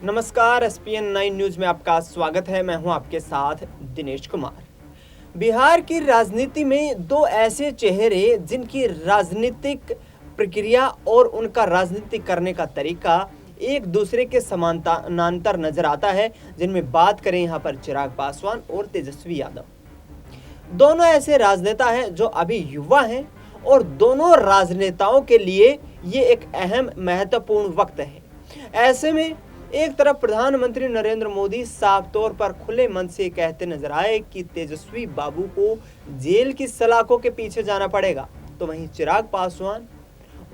नमस्कार, SPN 9 news में आपका स्वागत है। मैं हूं आपके साथ दिनेश कुमार। बिहार की राजनीति में दो ऐसे चेहरे जिनकी राजनीतिक प्रक्रिया और उनका राजनीति करने का तरीका एक दूसरे के समानांतर नजर आता है, जिनमें बात करें यहां पर चिराग पासवान और तेजस्वी यादव। दोनों ऐसे राजनेता हैं जो अभी युवा हैं और दोनों राजनेताओं के लिए ये एक अहम महत्वपूर्ण वक्त है। ऐसे में एक तरफ प्रधानमंत्री नरेंद्र मोदी साफ तौर पर खुले मन से कहते नजर आए कि तेजस्वी बाबू को जेल की सलाखों के पीछे जाना पड़ेगा, तो वहीं चिराग पासवान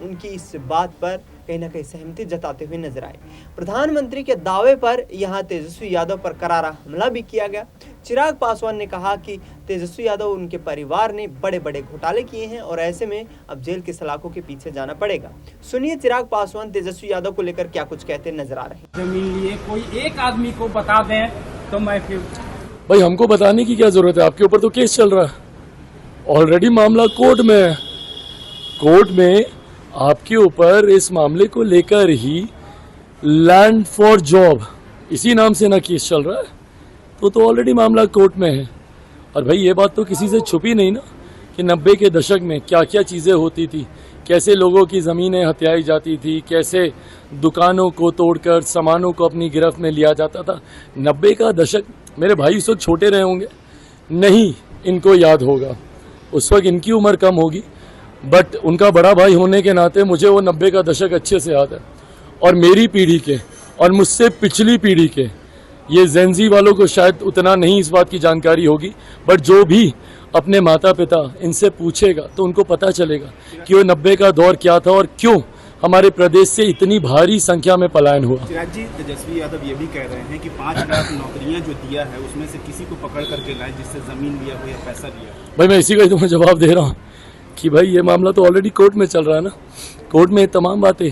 उनकी इस बात पर कहीं ना कहीं सहमति जताते हुए नजर आए। प्रधानमंत्री के दावे पर यहां तेजस्वी यादव पर करारा हमला भी किया गया। चिराग पासवान ने कहा कि तेजस्वी यादव उनके परिवार ने बड़े बड़े घोटाले किए हैं और ऐसे में अब जेल की सलाखों के पीछे जाना पड़ेगा। सुनिए चिराग पासवान तेजस्वी यादव को लेकर क्या कुछ कहते नजर आ रहे हैं। जमीन लिए कोई एक आदमी को बता दें तो मैं फिर भाई हमको बताने की क्या जरूरत है, आपके ऊपर तो केस चल रहा है, ऑलरेडी मामला कोर्ट में है। कोर्ट में आपके ऊपर इस मामले को लेकर ही लैंड फॉर जॉब इसी नाम से ना केस चल रहा है, तो ऑलरेडी मामला कोर्ट में है। और भाई ये बात तो किसी से छुपी नहीं ना कि 90 के दशक में क्या क्या चीज़ें होती थी, कैसे लोगों की ज़मीनें हथियाई जाती थी, कैसे दुकानों को तोड़कर सामानों को अपनी गिरफ्त में लिया जाता था। 90 का दशक, मेरे भाई उस वक्त छोटे रहे होंगे, नहीं इनको याद होगा, उस वक्त इनकी उम्र कम होगी, बट उनका बड़ा भाई होने के नाते मुझे वो 90 का दशक अच्छे से याद है। और मेरी पीढ़ी के और मुझसे पिछली पीढ़ी के, ये जेनजी वालों को शायद उतना नहीं इस बात की जानकारी होगी, बट जो भी अपने माता पिता इनसे पूछेगा तो उनको पता चलेगा कि वो 90 का दौर क्या था और क्यों हमारे प्रदेश से इतनी भारी संख्या में पलायन हुआ। चिराग जी, तेजस्वी यादव ये भी कह रहे हैं कि 5 लाख नौकरियां जो दिया है उसमें से किसी को पकड़ करके लाए जिससे जमीन लिया हो या पैसा लिया। भाई मैं इसी का ही तुम्हें जवाब दे रहा हूँ कि भाई ये मामला तो ऑलरेडी कोर्ट में चल रहा है ना। कोर्ट में तमाम बातें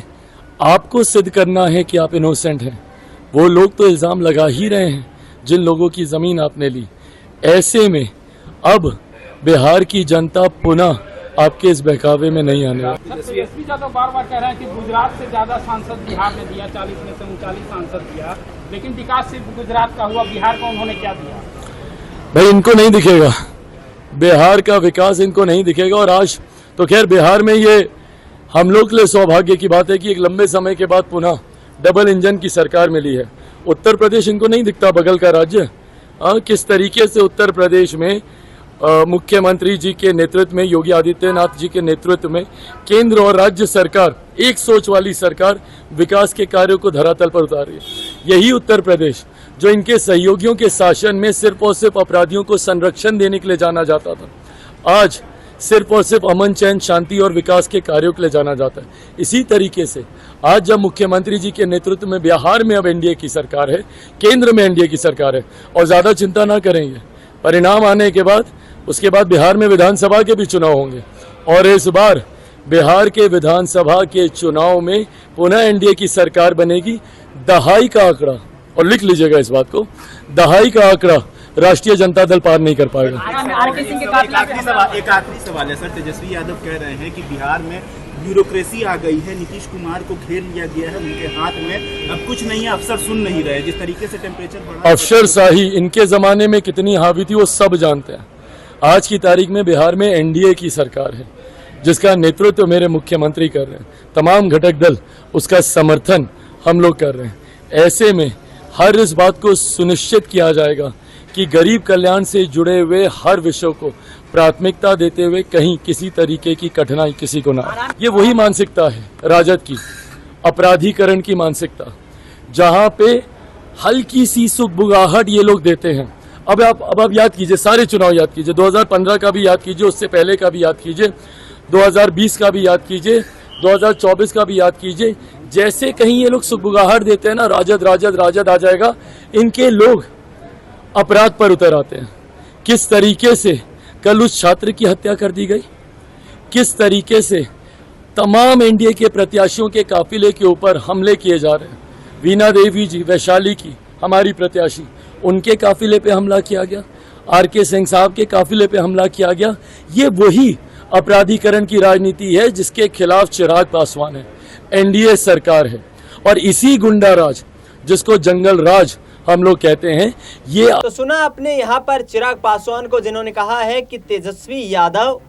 आपको सिद्ध करना है कि आप इनोसेंट हैं। वो लोग तो इल्ज़ाम लगा ही रहे हैं जिन लोगों की ज़मीन आपने ली। ऐसे में अब बिहार की जनता पुनः आपके इस बहकावे में नहीं आने वाली। तेजस्वी यादव बार बार कह रहे हैं कि गुजरात से ज्यादा सांसद बिहार ने दिया, 40 में से 39 सांसद दिया, लेकिन विकास सिर्फ गुजरात का हुआ, बिहार को उन्होंने क्या दिया? भाई इनको नहीं दिखेगा, बिहार का विकास इनको नहीं दिखेगा। और आज तो खैर बिहार में ये हम लोग के लिए सौभाग्य की बात है कि एक लंबे समय के बाद पुनः डबल इंजन की सरकार मिली है। उत्तर प्रदेश इनको नहीं दिखता, बगल का राज्य। किस तरीके से उत्तर प्रदेश में मुख्यमंत्री जी के नेतृत्व में, योगी आदित्यनाथ जी के नेतृत्व में केंद्र और राज्य सरकार, एक सोच वाली सरकार विकास के कार्यों को धरातल पर उतार रही है। यही उत्तर प्रदेश जो इनके सहयोगियों के शासन में सिर्फ और सिर्फ अपराधियों को संरक्षण देने के लिए जाना जाता था, आज सिर्फ और सिर्फ अमन चैन शांति और विकास के कार्यों के लिए जाना जाता है। इसी तरीके से आज जब मुख्यमंत्री जी के नेतृत्व में बिहार में अब एनडीए की सरकार है, केंद्र में एनडीए की सरकार है, और ज़्यादा चिंता ना करेंगे, परिणाम आने के बाद उसके बाद बिहार में विधानसभा के भी चुनाव होंगे और इस बार बिहार के विधानसभा के चुनाव में पुनः एनडीए की सरकार बनेगी। दहाई का आंकड़ा, और लिख लीजिएगा इस बात को, दहाई का आंकड़ा राष्ट्रीय जनता दल पार नहीं कर पाएगा। एक आखिरी सवाल है सर, तेजस्वी यादव कह रहे हैं कि बिहार में ब्यूरोक्रेसी आ गई है, नीतीश कुमार को घेर लिया गया है, उनके हाथ में अब कुछ नहीं है, अफसर सुन नहीं रहे, जिस तरीके से टेम्परेचर बढ़ा। अफसरशाही इनके जमाने में कितनी हावी थी वो सब जानते हैं। आज की तारीख में बिहार में एनडीए की सरकार है जिसका नेतृत्व मेरे मुख्यमंत्री कर रहे हैं, तमाम घटक दल उसका समर्थन हम लोग कर रहे हैं। ऐसे में हर इस बात को सुनिश्चित किया जाएगा कि गरीब कल्याण से जुड़े हुए हर विषयों को प्राथमिकता देते हुए कहीं किसी तरीके की कठिनाई किसी को ना। ये वही मानसिकता है राजद की, अपराधीकरण की मानसिकता, जहां पे हल्की सी सुगबुगाहट ये लोग देते हैं। अब आप याद कीजिए, सारे चुनाव याद कीजिए, 2015 का भी याद कीजिए, उससे पहले का भी याद कीजिए, 2020 का भी याद कीजिए, 2024 का भी याद कीजिए। जैसे कहीं ये लोग सुगबुगाहट देते हैं ना, राजद राजद राजद आ जाएगा, इनके लोग अपराध पर उतर आते हैं। किस तरीके से कल उस छात्र की हत्या कर दी गई, किस तरीके से तमाम एनडीए के प्रत्याशियों के काफिले के ऊपर हमले किए जा रहे हैं। वीणा देवी जी, वैशाली की हमारी प्रत्याशी, उनके काफिले पे हमला किया गया, आरके सिंह साहब के काफिले पे हमला किया गया। ये वही अपराधीकरण की राजनीति है जिसके खिलाफ चिराग पासवान है, एनडीए सरकार है। और इसी गुंडा राज जिसको जंगल राज हम लोग कहते हैं, ये तो सुना आपने यहाँ पर चिराग पासवान को, जिन्होंने कहा है कि तेजस्वी यादव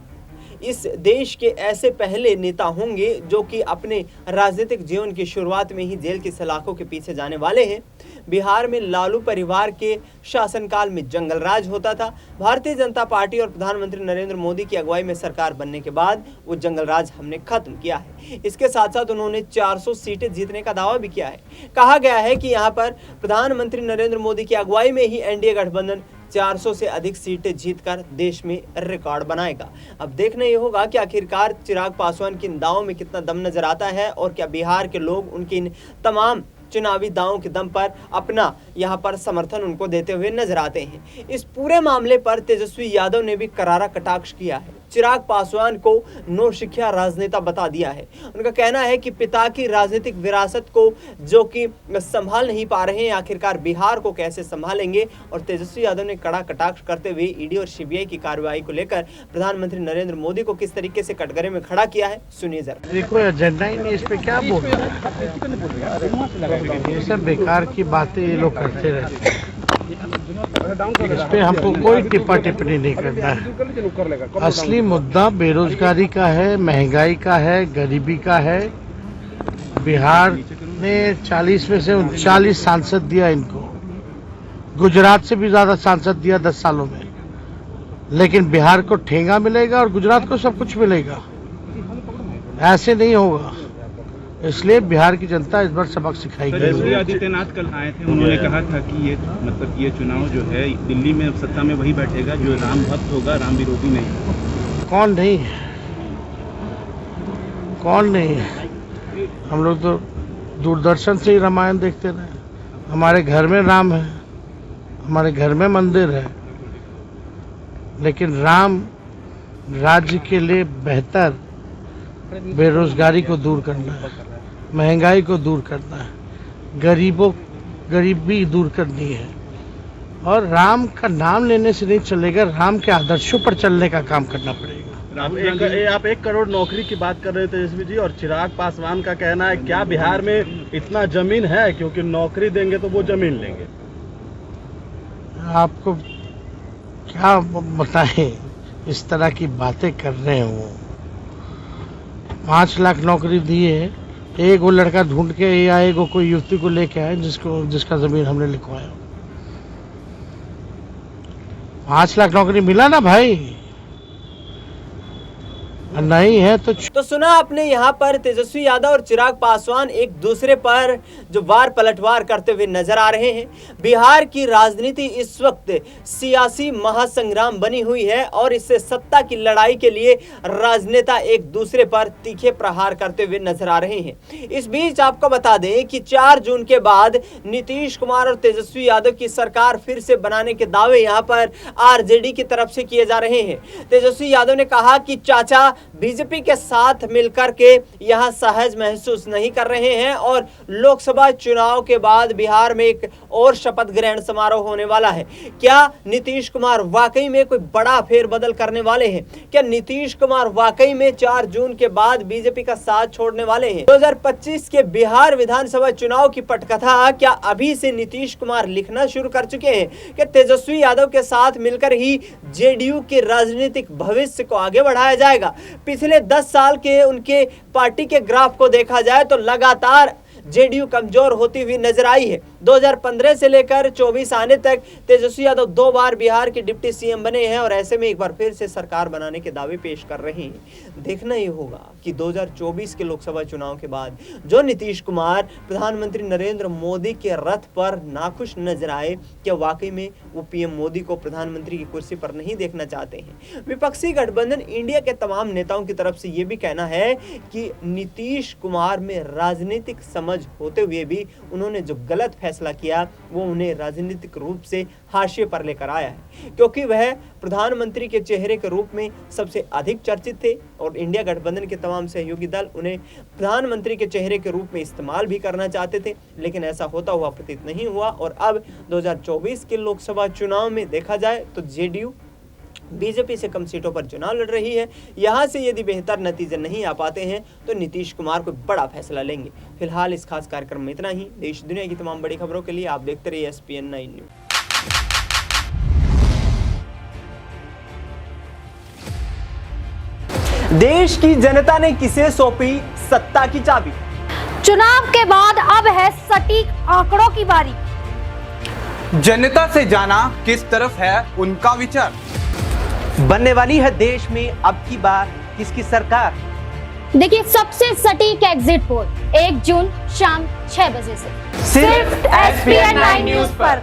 इस देश के ऐसे पहले नेता होंगे जो कि अपने राजनीतिक जीवन की शुरुआत में ही जेल की सलाखों के पीछे जाने वाले हैं। बिहार में लालू परिवार के शासनकाल में जंगल राज होता था। भारतीय जनता पार्टी और प्रधानमंत्री नरेंद्र मोदी की अगुवाई में सरकार बनने के बाद वो जंगल राज हमने खत्म किया है। इसके साथ साथ उन्होंने 400 सीटें जीतने का दावा भी किया है। कहा गया है कि यहाँ पर प्रधानमंत्री नरेंद्र मोदी की अगुवाई में ही एनडीए गठबंधन 400 से अधिक सीटें जीतकर देश में रिकॉर्ड बनाएगा। अब देखना ये होगा कि आखिरकार चिराग पासवान के इन दावों में कितना दम नजर आता है और क्या बिहार के लोग उनके इन तमाम चुनावी दावों के दम पर अपना यहाँ पर समर्थन उनको देते हुए नजर आते हैं। इस पूरे मामले पर तेजस्वी यादव ने भी करारा कटाक्ष किया है। चिराग पासवान को नौसिखिया राजनेता बता दिया है। उनका कहना है कि पिता की राजनीतिक विरासत को जो कि संभाल नहीं पा रहे हैं, आखिरकार बिहार को कैसे संभालेंगे। और तेजस्वी यादव ने कड़ा कटाक्ष करते हुए ईडी और सीबीआई की कार्रवाई को लेकर प्रधानमंत्री नरेंद्र मोदी को किस तरीके से कटघरे में खड़ा किया है, सुनिए जरा। देखो एजेंडा ही नहीं, इस पे क्या बोल रहे हैं? ये सब बेकार की बातें ये लोग करते रहते हैं। इस पे हमको कोई टिप्पा टिप्पणी नहीं करना है। असली मुद्दा बेरोजगारी का है, महंगाई का है, गरीबी का है। बिहार ने 40 में से 39 सांसद दिया इनको, गुजरात से भी ज्यादा सांसद दिया 10 सालों में। लेकिन बिहार को ठेंगा मिलेगा और गुजरात को सब कुछ मिलेगा, ऐसे नहीं होगा। इसलिए बिहार की जनता इस बार सबक सिखाएगी। योगी आदित्यनाथ कल आए थे, उन्होंने कहा था कि ये मतलब ये चुनाव जो है दिल्ली में सत्ता में वही बैठेगा जो राम भक्त होगा, राम विरोधी नहीं। कौन नहीं है? कौन नहीं है? हम लोग तो दूरदर्शन से ही रामायण देखते रहे। हमारे घर में राम है, हमारे घर में मंदिर है, लेकिन राम राज्य के लिए बेहतर बेरोजगारी को दूर करना है, महंगाई को दूर करना है, गरीबी दूर करनी है। और राम का नाम लेने से नहीं चलेगा, राम के आदर्शों पर चलने का काम करना पड़ेगा। आप 1 करोड़ नौकरी की बात कर रहे थे तेजस्वी जी, और चिराग पासवान का कहना है क्या बिहार में इतना जमीन है? क्योंकि नौकरी देंगे तो वो जमीन लेंगे। आपको क्या बताएं, इस तरह की बातें कर रहे हैं वो। 5 लाख नौकरी दी है, एक वो लड़का ढूंढ के या एक वो कोई युवती को लेके आए जिसका जमीन हमने लिखवाया। 5 लाख नौकरी मिला ना भाई, नहीं है तो सुना आपने यहाँ पर तेजस्वी यादव और चिराग पासवान एक दूसरे पर जो वार पलटवार करते हुए नजर आ रहे हैं। बिहार की राजनीति इस वक्त सियासी महासंग्राम बनी हुई है और इससे सत्ता की लड़ाई के लिए राजनेता एक दूसरे पर तीखे प्रहार करते हुए नजर आ रहे हैं। इस बीच आपको बता दें कि 4 जून के बाद नीतीश कुमार और तेजस्वी यादव की सरकार फिर से बनाने के दावे यहाँ पर आरजेडी की तरफ से किए जा रहे हैं। तेजस्वी यादव ने कहा कि चाचा बीजेपी के साथ मिलकर के यहां सहज महसूस नहीं कर रहे हैं और लोकसभा चुनाव के बाद बिहार में एक और शपथ ग्रहण समारोह होने वाला है। क्या नीतीश कुमार वाकई में कोई बड़ा फेरबदल करने वाले हैं? क्या नीतीश कुमार वाकई में 4 जून के बाद बीजेपी का साथ छोड़ने वाले हैं? 2025 के बिहार विधानसभा चुनाव की पटकथा क्या अभी से नीतीश कुमार लिखना शुरू कर चुके हैं? क्या तेजस्वी यादव के साथ मिलकर ही जेडीयू के राजनीतिक भविष्य को आगे बढ़ाया जाएगा? पिछले 10 साल के उनके पार्टी के ग्राफ को देखा जाए तो लगातार जेडीयू कमजोर होती हुई नजर आई है। 2015 से लेकर 24 आने तक तेजस्वी यादव 2 बार बिहार के डिप्टी सीएम बने हैं और ऐसे में एक बार फिर से सरकार बनाने के दावे पेश कर रहे हैं। देखना ये होगा कि 2024 के लोकसभा चुनाव के बाद जो नीतीश कुमार प्रधानमंत्री नरेंद्र मोदी के रथ पर नाखुश नजर आए, क्या वाकई में वो पीएम मोदी को प्रधानमंत्री की कुर्सी पर नहीं देखना चाहते हैं? विपक्षी गठबंधन इंडिया के तमाम नेताओं की तरफ से ये भी कहना है कि नीतीश कुमार में राजनीतिक समझ होते हुए भी उन्होंने जो गलत फैसला किया वो उन्हें राजनीतिक रूप से हाशिए पर लेकर आया है, क्योंकि वह प्रधानमंत्री के चेहरे के रूप में सबसे अधिक चर्चित थे और इंडिया गठबंधन के तमाम सहयोगी दल उन्हें प्रधानमंत्री के चेहरे के रूप में इस्तेमाल भी करना चाहते थे, लेकिन ऐसा होता हुआ प्रतीत नहीं हुआ। और अब 2024 के लोकसभा चुनाव में देखा जाए तो जेडीयू बीजेपी से कम सीटों पर चुनाव लड़ रही है। यहां से यदि बेहतर नतीजे नहीं आ पाते हैं तो नीतीश कुमार कोई बड़ा फैसला लेंगे। फिलहाल इस खास कार्यक्रम में इतना ही। देश दुनिया की तमाम बड़ी खबरों के लिए आप देखते रहिए SPN 9 न्यूज। देश की जनता ने किसे सौंपी सत्ता की चाबी? चुनाव के बाद अब है सटीक आंकड़ों की बारी। जनता से जाना किस तरफ है उनका विचार। बनने वाली है देश में अब की बार किसकी सरकार? देखिए सबसे सटीक एग्जिट पोल 1 जून शाम 6 बजे से सिर्फ SPN 9 न्यूज पर।